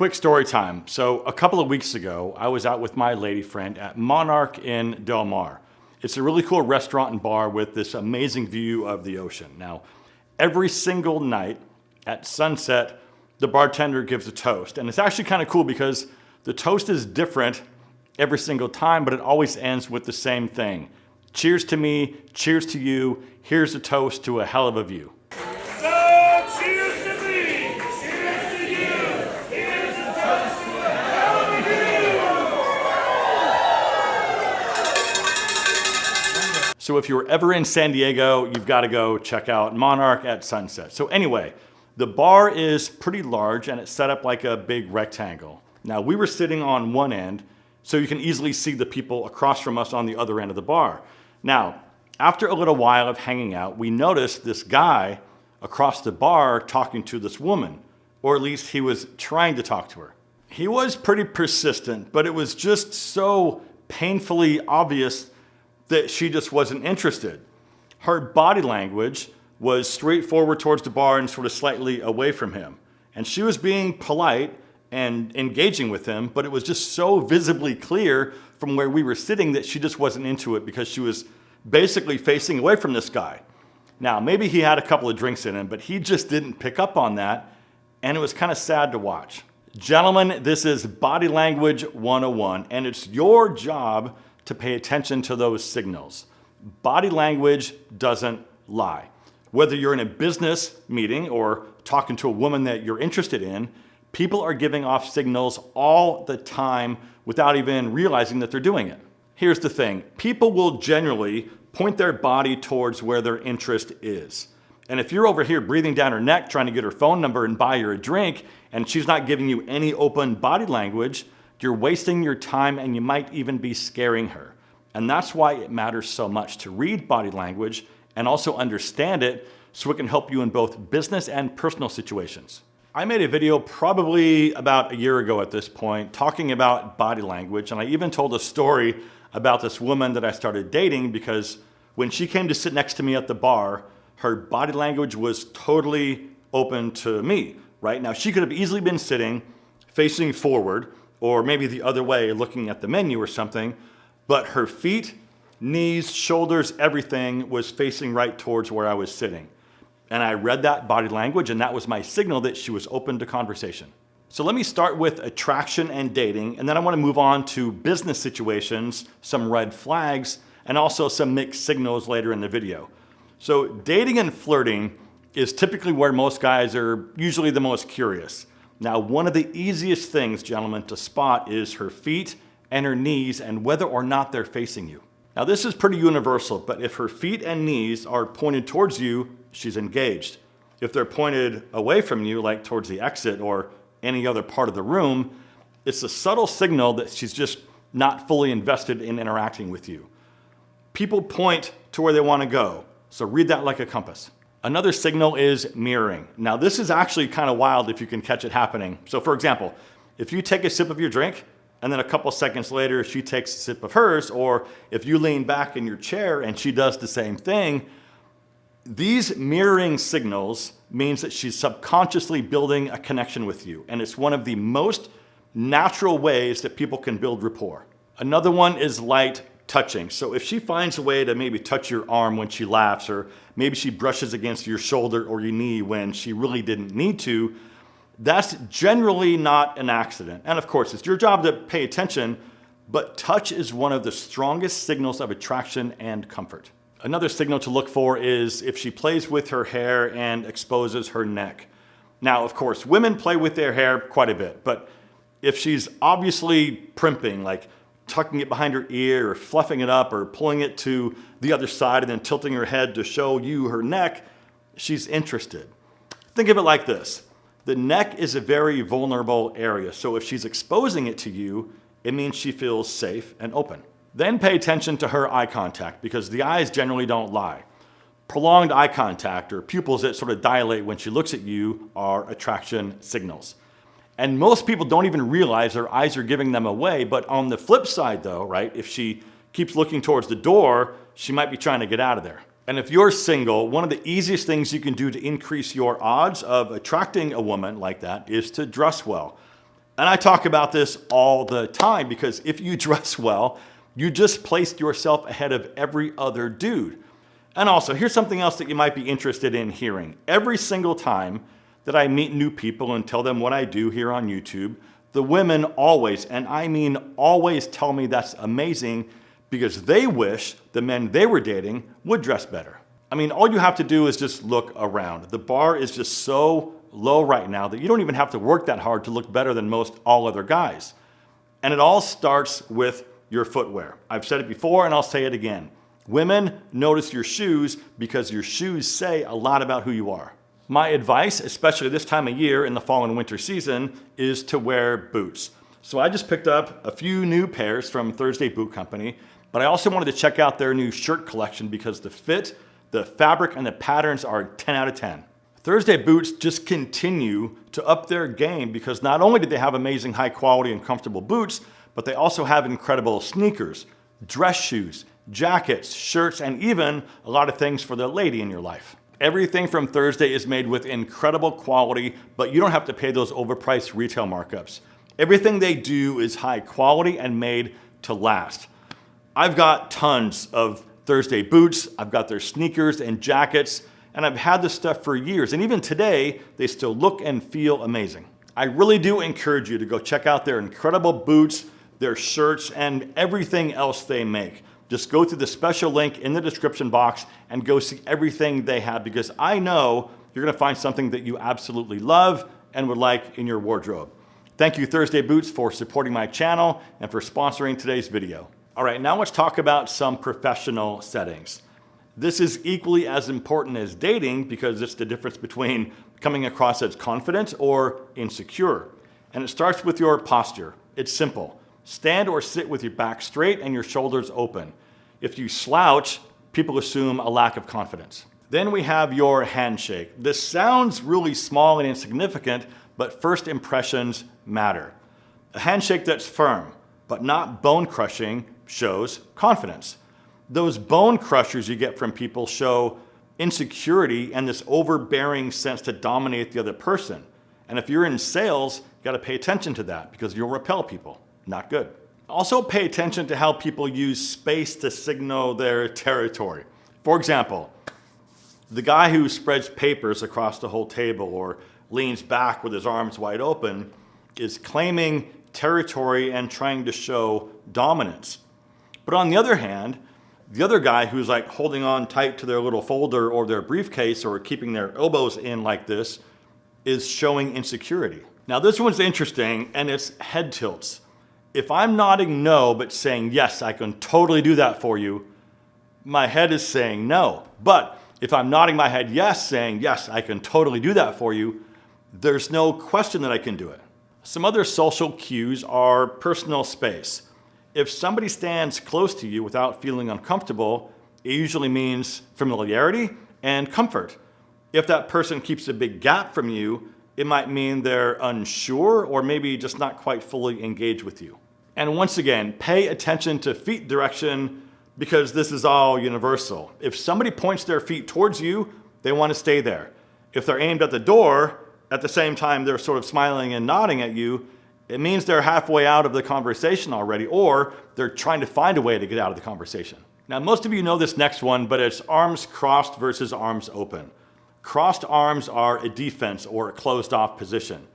Quick story time. So a couple of weeks ago, I was out with my lady friend at Monarch in Del Mar. It's a really cool restaurant and bar with this amazing view of the ocean. Now, every single night at sunset, the bartender gives a toast. And it's actually kind of cool because the toast is different every single time, but it always ends with the same thing. Cheers to me, cheers to you, here's a toast to a hell of a view. So if you're ever in San Diego, you've got to go check out Monarch at sunset. So anyway, the bar is pretty large and it's set up like a big rectangle. Now we were sitting on one end, so you can easily see the people across from us on the other end of the bar. Now, after a little while of hanging out, we noticed this guy across the bar talking to this woman, or at least he was trying to talk to her. He was pretty persistent, but it was just so painfully obvious that she just wasn't interested. Her body language was straightforward towards the bar and sort of slightly away from him. And she was being polite and engaging with him, but it was just so visibly clear from where we were sitting that she just wasn't into it because she was basically facing away from this guy. Now, maybe he had a couple of drinks in him, but he just didn't pick up on that, and it was kind of sad to watch. Gentlemen, this is Body Language 101, and it's your job to pay attention to those signals. Body language doesn't lie. Whether you're in a business meeting or talking to a woman that you're interested in, people are giving off signals all the time without even realizing that they're doing it. Here's the thing, people will generally point their body towards where their interest is. And if you're over here breathing down her neck trying to get her phone number and buy her a drink, and she's not giving you any open body language, you're wasting your time and you might even be scaring her. And that's why it matters so much to read body language and also understand it so it can help you in both business and personal situations. I made a video probably about a year ago at this point talking about body language, and I even told a story about this woman that I started dating because when she came to sit next to me at the bar, her body language was totally open to me, right? Now she could have easily been sitting facing forward or maybe the other way looking at the menu or something, but her feet, knees, shoulders, everything was facing right towards where I was sitting. And I read that body language, and that was my signal that she was open to conversation. So let me start with attraction and dating, and then I want to move on to business situations, some red flags, and also some mixed signals later in the video. So dating and flirting is typically where most guys are usually the most curious. Now, one of the easiest things, gentlemen, to spot is her feet and her knees and whether or not they're facing you. Now, this is pretty universal, but if her feet and knees are pointed towards you, she's engaged. If they're pointed away from you, like towards the exit or any other part of the room, it's a subtle signal that she's just not fully invested in interacting with you. People point to where they want to go, so read that like a compass. Another signal is mirroring. Now, this is actually kind of wild if you can catch it happening. So for example, if you take a sip of your drink and then a couple seconds later she takes a sip of hers, or if you lean back in your chair and she does the same thing, these mirroring signals means that she's subconsciously building a connection with you. And it's one of the most natural ways that people can build rapport. Another one is light touching. So if she finds a way to maybe touch your arm when she laughs, or maybe she brushes against your shoulder or your knee when she really didn't need to, that's generally not an accident. And of course, it's your job to pay attention, but touch is one of the strongest signals of attraction and comfort. Another signal to look for is if she plays with her hair and exposes her neck. Now, of course, women play with their hair quite a bit, but if she's obviously primping, like tucking it behind her ear or fluffing it up or pulling it to the other side and then tilting her head to show you her neck, she's interested. Think of it like this. The neck is a very vulnerable area, so if she's exposing it to you, it means she feels safe and open. Then pay attention to her eye contact, because the eyes generally don't lie. Prolonged eye contact, or pupils that sort of dilate when she looks at you, are attraction signals. And most people don't even realize their eyes are giving them away, but on the flip side though, right, if she keeps looking towards the door, she might be trying to get out of there. And if you're single, one of the easiest things you can do to increase your odds of attracting a woman like that is to dress well. And I talk about this all the time because if you dress well, you just placed yourself ahead of every other dude. And also, here's something else that you might be interested in hearing. Every single time that I meet new people and tell them what I do here on YouTube, the women always, and I mean always, tell me that's amazing because they wish the men they were dating would dress better. I mean, all you have to do is just look around. The bar is just so low right now that you don't even have to work that hard to look better than most all other guys. And it all starts with your footwear. I've said it before and I'll say it again. Women notice your shoes because your shoes say a lot about who you are. My advice, especially this time of year in the fall and winter season, is to wear boots. So I just picked up a few new pairs from Thursday Boot Company, but I also wanted to check out their new shirt collection because the fit, the fabric, and the patterns are 10 out of 10. Thursday Boots just continue to up their game because not only do they have amazing high quality and comfortable boots, but they also have incredible sneakers, dress shoes, jackets, shirts, and even a lot of things for the lady in your life. Everything from Thursday is made with incredible quality, but you don't have to pay those overpriced retail markups. Everything they do is high quality and made to last. I've got tons of Thursday boots, I've got their sneakers and jackets, and I've had this stuff for years. And even today, they still look and feel amazing. I really do encourage you to go check out their incredible boots, their shirts, and everything else they make. Just go through the special link in the description box and go see everything they have because I know you're gonna find something that you absolutely love and would like in your wardrobe. Thank you, Thursday Boots, for supporting my channel and for sponsoring today's video. All right, now let's talk about some professional settings. This is equally as important as dating because it's the difference between coming across as confident or insecure. And it starts with your posture. It's simple. Stand or sit with your back straight and your shoulders open. If you slouch, people assume a lack of confidence. Then we have your handshake. This sounds really small and insignificant, but first impressions matter. A handshake that's firm, but not bone crushing, shows confidence. Those bone crushers you get from people show insecurity and this overbearing sense to dominate the other person. And if you're in sales, you gotta pay attention to that because you'll repel people. Not good. Also pay attention to how people use space to signal their territory. For example, the guy who spreads papers across the whole table or leans back with his arms wide open is claiming territory and trying to show dominance. But on the other hand, the other guy who's like holding on tight to their little folder or their briefcase or keeping their elbows in like this is showing insecurity. Now this one's interesting and it's head tilts. If I'm nodding no, but saying, yes, I can totally do that for you, my head is saying no. But if I'm nodding my head yes, saying, yes, I can totally do that for you, there's no question that I can do it. Some other social cues are personal space. If somebody stands close to you without feeling uncomfortable, it usually means familiarity and comfort. If that person keeps a big gap from you, it might mean they're unsure or maybe just not quite fully engaged with you. And once again, pay attention to feet direction because this is all universal. If somebody points their feet towards you, they want to stay there. If they're aimed at the door, at the same time they're sort of smiling and nodding at you, it means they're halfway out of the conversation already, or they're trying to find a way to get out of the conversation. Now, most of you know this next one, but it's arms crossed versus arms open. Crossed arms are a defense or a closed off position.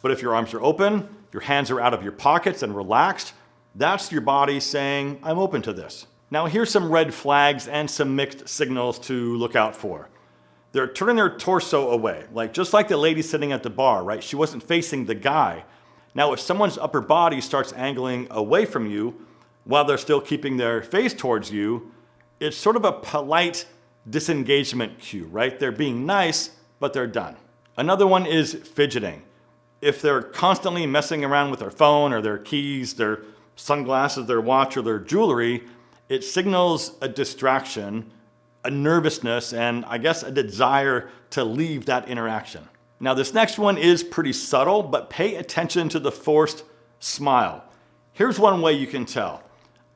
But if your arms are open, your hands are out of your pockets and relaxed, that's your body saying, I'm open to this. Now here's some red flags and some mixed signals to look out for. They're turning their torso away, just like the lady sitting at the bar, right? She wasn't facing the guy. Now if someone's upper body starts angling away from you while they're still keeping their face towards you, it's sort of a polite disengagement cue, right? They're being nice, but they're done. Another one is fidgeting. If they're constantly messing around with their phone or their keys, their sunglasses, their watch, or their jewelry, it signals a distraction, a nervousness, and I guess a desire to leave that interaction. Now this next one is pretty subtle, but pay attention to the forced smile. Here's one way you can tell.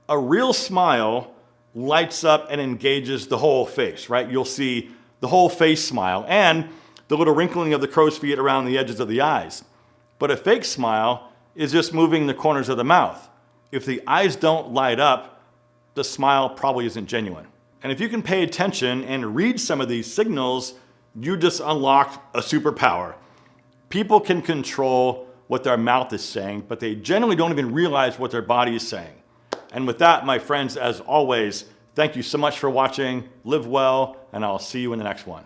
A real smile lights up and engages the whole face, right? You'll see the whole face smile and the little wrinkling of the crow's feet around the edges of the eyes. But a fake smile is just moving the corners of the mouth. If the eyes don't light up, the smile probably isn't genuine. And if you can pay attention and read some of these signals, you just unlocked a superpower. People can control what their mouth is saying, but they generally don't even realize what their body is saying. And with that, my friends, as always, thank you so much for watching. Live well, and I'll see you in the next one.